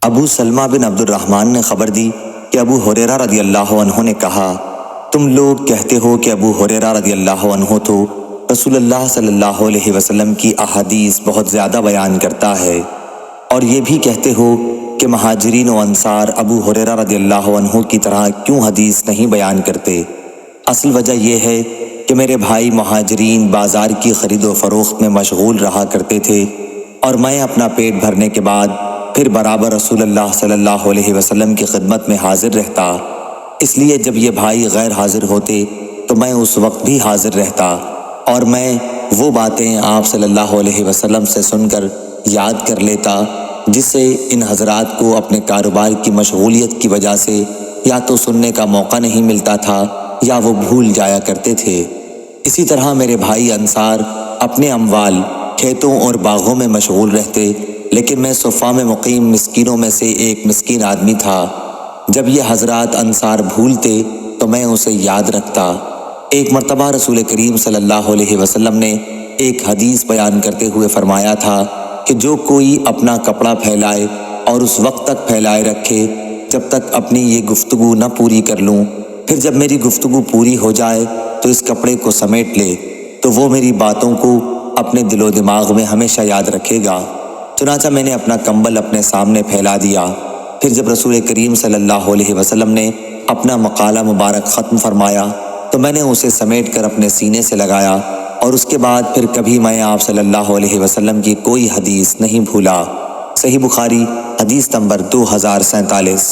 ابو سلمہ بن عبد الرحمن نے خبر دی کہ ابو ہریرہ رضی اللہ عنہ نے کہا، تم لوگ کہتے ہو کہ ابو ہریرہ رضی اللہ عنہ تو رسول اللہ صلی اللہ علیہ وسلم کی احادیث بہت زیادہ بیان کرتا ہے، اور یہ بھی کہتے ہو کہ مہاجرین و انصار ابو ہریرہ رضی اللہ عنہ کی طرح کیوں حدیث نہیں بیان کرتے؟ اصل وجہ یہ ہے کہ میرے بھائی مہاجرین بازار کی خرید و فروخت میں مشغول رہا کرتے تھے، اور میں اپنا پیٹ بھرنے کے بعد پھر برابر رسول اللہ صلی اللہ علیہ وسلم کی خدمت میں حاضر رہتا۔ اس لیے جب یہ بھائی غیر حاضر ہوتے تو میں اس وقت بھی حاضر رہتا، اور میں وہ باتیں آپ صلی اللہ علیہ وسلم سے سن کر یاد کر لیتا جس سے ان حضرات کو اپنے کاروبار کی مشغولیت کی وجہ سے یا تو سننے کا موقع نہیں ملتا تھا یا وہ بھول جایا کرتے تھے۔ اسی طرح میرے بھائی انصار اپنے اموال، کھیتوں اور باغوں میں مشغول رہتے، لیکن میں صفہ میں مقیم مسکینوں میں سے ایک مسکین آدمی تھا۔ جب یہ حضرات انصار بھولتے تو میں اسے یاد رکھتا۔ ایک مرتبہ رسول کریم صلی اللہ علیہ وسلم نے ایک حدیث بیان کرتے ہوئے فرمایا تھا کہ جو کوئی اپنا کپڑا پھیلائے اور اس وقت تک پھیلائے رکھے جب تک اپنی یہ گفتگو نہ پوری کر لوں، پھر جب میری گفتگو پوری ہو جائے تو اس کپڑے کو سمیٹ لے، تو وہ میری باتوں کو اپنے دل و دماغ میں ہمیشہ یاد رکھے گا۔ چنانچہ میں نے اپنا کمبل اپنے سامنے پھیلا دیا۔ پھر جب رسول کریم صلی اللہ علیہ وسلم نے اپنا مقالہ مبارک ختم فرمایا تو میں نے اسے سمیٹ کر اپنے سینے سے لگایا، اور اس کے بعد پھر کبھی میں آپ صلی اللہ علیہ وسلم کی کوئی حدیث نہیں بھولا۔ صحیح بخاری حدیث نمبر 2047۔